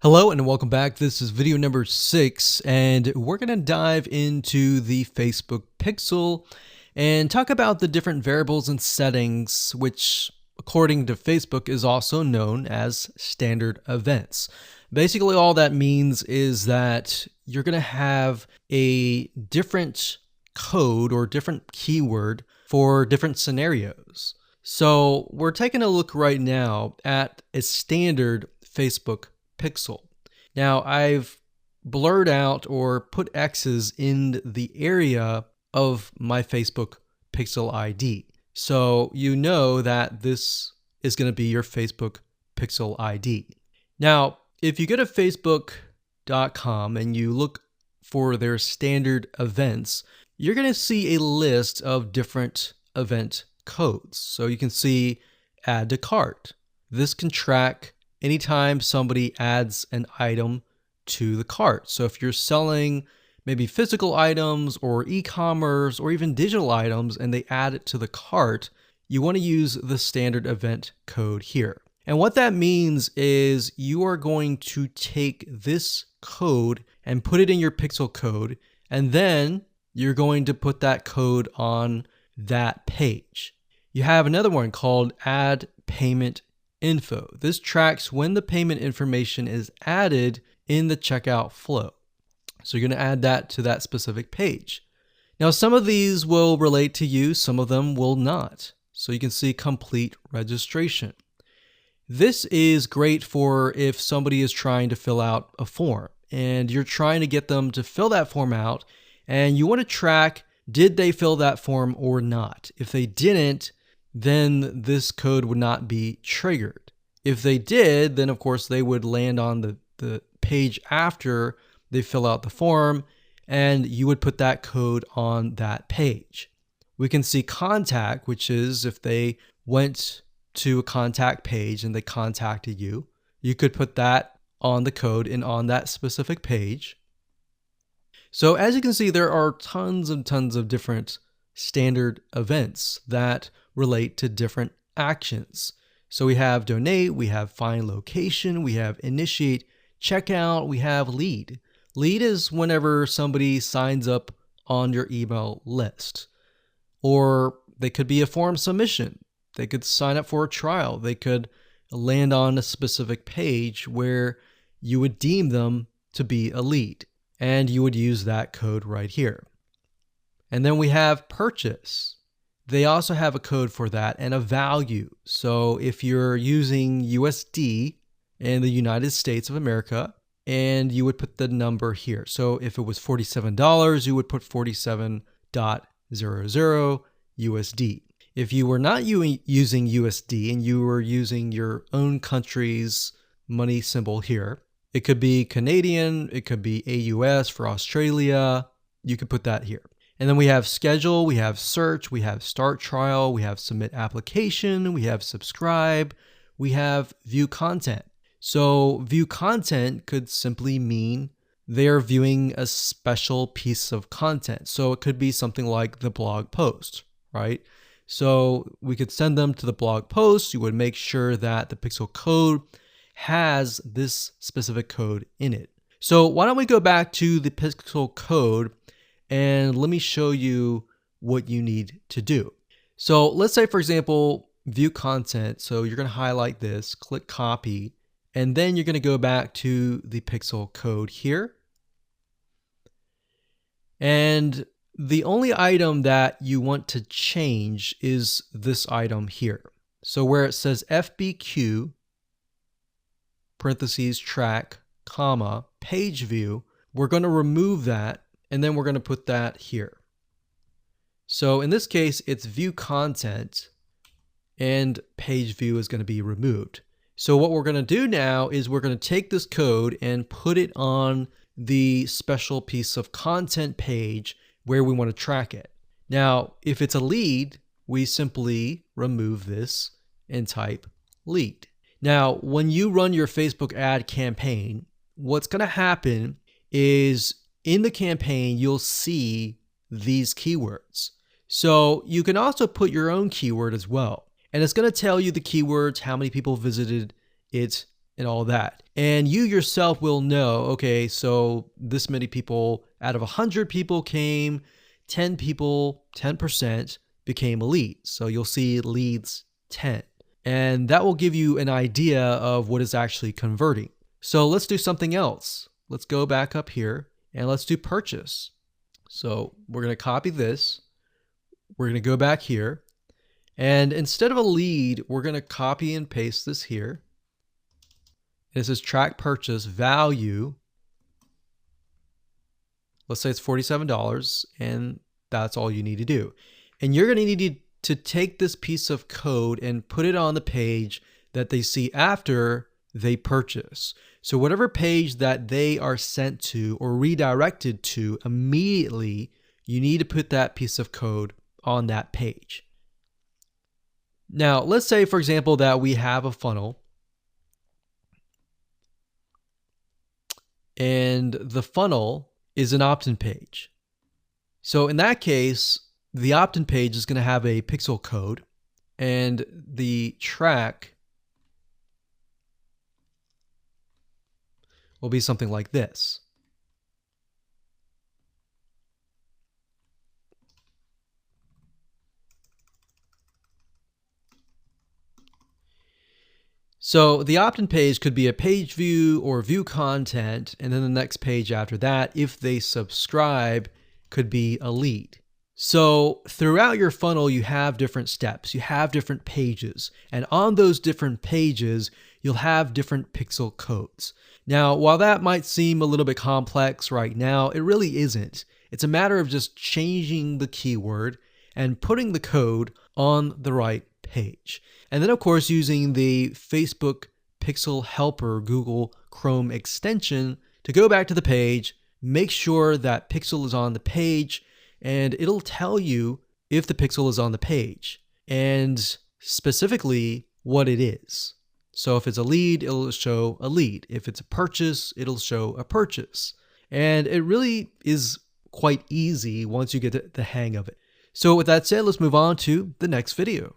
Hello and welcome back. This is video number 6 and we're going to dive into the Facebook Pixel and talk about the different variables and settings, which according to Facebook is also known as standard events. Basically all that means is that you're going to have a different code or different keyword for different scenarios. So we're taking a look right now at a standard Facebook Pixel. Now I've blurred out or put X's in the area of my Facebook Pixel ID. So you know that this is going to be your Facebook Pixel ID. Now, if you go to facebook.com and you look for their standard events, you're going to see a list of different event codes. So you can see add to cart. This can track anytime somebody adds an item to the cart. So if you're selling maybe physical items or e-commerce or even digital items and they add it to the cart, you want to use the standard event code here. And what that means is you are going to take this code and put it in your Pixel code, and then you're going to put that code on that page. You have another one called add payment info. This tracks when the payment information is added in the checkout flow. So you're going to add that to that specific page. Now, some of these will relate to you, some of them will not. So you can see complete registration. This is great for if somebody is trying to fill out a form and you're trying to get them to fill that form out and you want to track, did they fill that form or not? If they didn't, then this code would not be triggered. If they did, then of course they would land on the page after they fill out the form and you would put that code on that page. We can see contact, which is if they went to a contact page and they contacted you, you could put that on the code and on that specific page. So as you can see, there are tons and tons of different standard events that relate to different actions. So we have donate, we have find location, we have initiate checkout, we have lead. Lead is whenever somebody signs up on your email list. Or they could be a form submission. They could sign up for a trial. They could land on a specific page where you would deem them to be a lead. And you would use that code right here. And then we have purchase. They also have a code for that and a value. So if you're using USD in the United States of America, and you would put the number here. So if it was $47, you would put 47.00 USD. If you were not using USD and you were using your own country's money symbol here, it could be Canadian, it could be AUS for Australia, you could put that here. And then we have schedule, we have search, we have start trial, we have submit application, we have subscribe, we have view content. So view content could simply mean they're viewing a special piece of content. So it could be something like the blog post, right? So we could send them to the blog post. You would make sure that the Pixel code has this specific code in it. So why don't we go back to the Pixel code and let me show you what you need to do. So let's say, for example, view content. So you're going to highlight this, click copy, and then you're going to go back to the Pixel code here. And the only item that you want to change is this item here. So where it says FBQ, parentheses, track, comma, page view, we're going to remove that and then we're going to put that here. So in this case, it's view content and page view is going to be removed. So what we're going to do now is we're going to take this code and put it on the special piece of content page where we want to track it. Now, if it's a lead, we simply remove this and type lead. Now, when you run your Facebook ad campaign, what's going to happen is in the campaign, you'll see these keywords. So you can also put your own keyword as well. And it's going to tell you the keywords, how many people visited it, and all that. And you yourself will know, okay, so this many people out of 100 people came, 10 people, 10% became a lead. So you'll see leads 10. And that will give you an idea of what is actually converting. So let's do something else. Let's go back up here and let's do purchase. So we're going to copy this. We're going to go back here. And instead of a lead, we're going to copy and paste this here. This is track purchase value. Let's say it's $47, and that's all you need to do. And you're going to need to take this piece of code and put it on the page that they see after they purchase. So whatever page that they are sent to or redirected to immediately, you need to put that piece of code on that page. Now, let's say, for example, that we have a funnel and the funnel is an opt-in page. So in that case, the opt-in page is going to have a pixel code, and the track will be something like this. So the opt-in page could be a page view or view content, and then the next page after that, if they subscribe, could be a lead. So throughout your funnel, you have different steps, you have different pages, and on those different pages, you'll have different pixel codes. Now, while that might seem a little bit complex right now, it really isn't. It's a matter of just changing the keyword and putting the code on the right page. And then, of course, using the Facebook Pixel Helper Google Chrome extension to go back to the page, make sure that pixel is on the page, and it'll tell you if the pixel is on the page and specifically what it is. So if it's a lead, it'll show a lead. If it's a purchase, it'll show a purchase. And it really is quite easy once you get the hang of it. So with that said, let's move on to the next video.